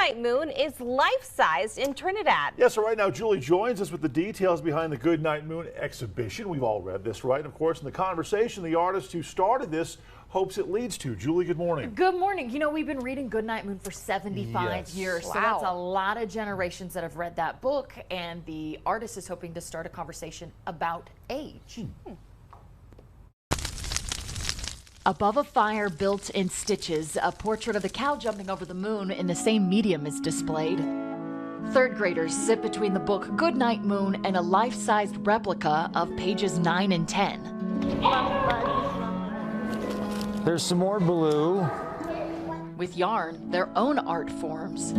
Goodnight Moon is life-sized in Trinidad. Yeah, so right now Julie joins us with the details behind the Goodnight Moon exhibition. We've all read this, right? And of course, in the conversation, the artist who started this hopes it leads to. Julie, good morning. Good morning. You know, we've been reading Goodnight Moon for 75 years, so that's a lot of generations that have read that book, and the artist is hoping to start a conversation about age. Above a fire built in stitches, a portrait of the cow jumping over the moon in the same medium is displayed. Third graders sit between the book Goodnight Moon and a life-sized replica of pages 9 and 10. There's some more blue. With yarn, their own art forms.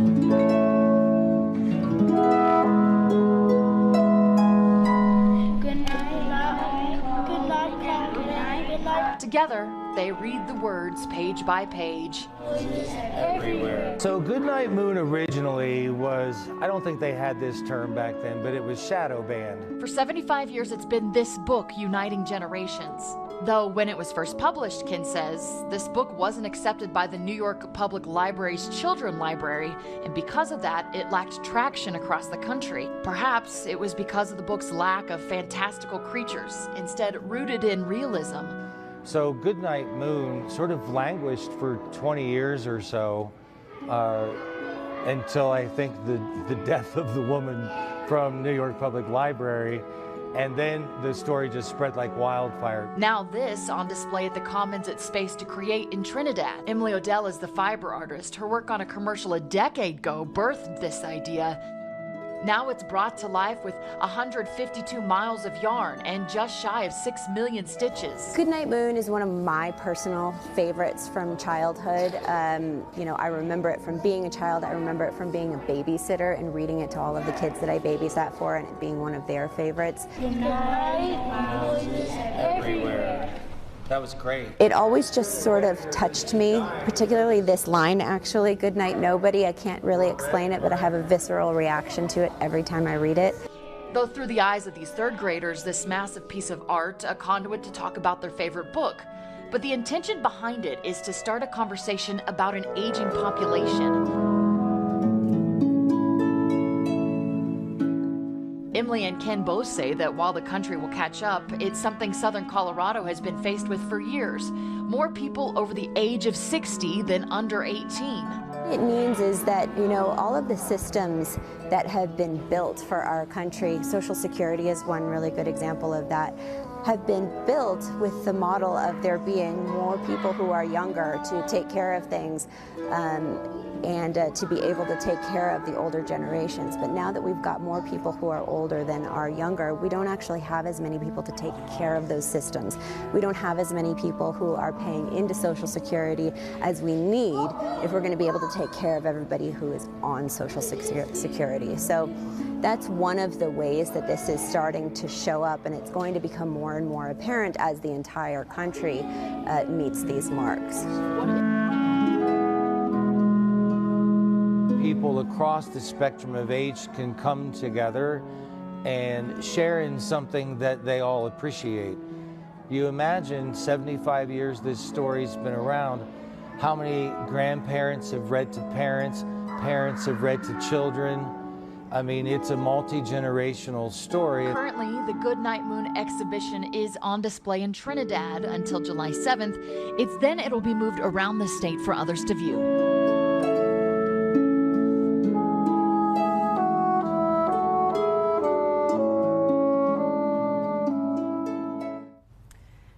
Together, they read the words page by page. So Goodnight Moon originally was, I don't think they had this term back then, but it was shadow banned. For 75 years, it's been this book uniting generations. Though when it was first published, Ken says, this book wasn't accepted by the New York Public Library's Children's Library, and because of that, it lacked traction across the country. Perhaps it was because of the book's lack of fantastical creatures, instead rooted in realism. So Goodnight Moon sort of languished for 20 years or so until I think the death of the woman from New York Public Library, and then the story just spread like wildfire. Now this on display at the Commons at Space to Create in Trinidad. Emilie Odeile is the fiber artist. Her work on a commercial a decade ago birthed this idea. Now it's brought to life with 152 miles of yarn and just shy of 6 million stitches. Goodnight Moon is one of my personal favorites from childhood. You know, I remember it from being a child. I remember it from being a babysitter and reading it to all of the kids that I babysat for, and it being one of their favorites. Everywhere. That was great. It always just sort of touched me, particularly this line actually, "Good night, nobody." I can't really explain it, but I have a visceral reaction to it every time I read it. Though through the eyes of these third graders, this massive piece of art, a conduit to talk about their favorite book. But the intention behind it is to start a conversation about an aging population. Emilie and Ken both say that while the country will catch up, it's something Southern Colorado has been faced with for years. More people over the age of 60 than under 18. What it means is that, you know, all of the systems that have been built for our country, Social Security is one really good example of that, have been built with the model of there being more people who are younger to take care of things and to be able to take care of the older generations. But now that we've got more people who are older than are younger, we don't actually have as many people to take care of those systems. We don't have as many people who are paying into Social Security as we need if we're going to be able to take care of everybody who is on Social Security. So that's one of the ways that this is starting to show up, and it's going to become more and more apparent as the entire country meets these marks. People across the spectrum of age can come together and share in something that they all appreciate. You imagine 75 years this story's been around, how many grandparents have read to parents, parents have read to children. I mean, it's a multi-generational story. Currently, the Goodnight Moon exhibition is on display in Trinidad until July 7th. It'll be moved around the state for others to view.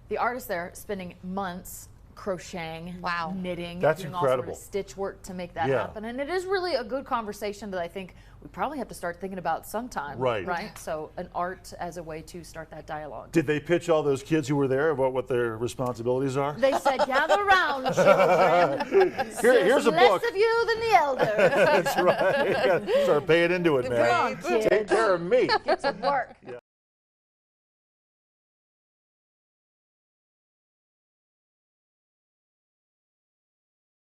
The artist there spending months crocheting, knitting, That's doing incredible. all sort of stitch work to make that happen. And it is really a good conversation that I think we probably have to start thinking about sometime. Right? So an art as a way to start that dialogue. Did they pitch all those kids who were there about what their responsibilities are? They said, gather around, children. Here's a book. Less of you than the elder. That's right. Start paying into it, man. Come on, kid. Take care of me. Get to work.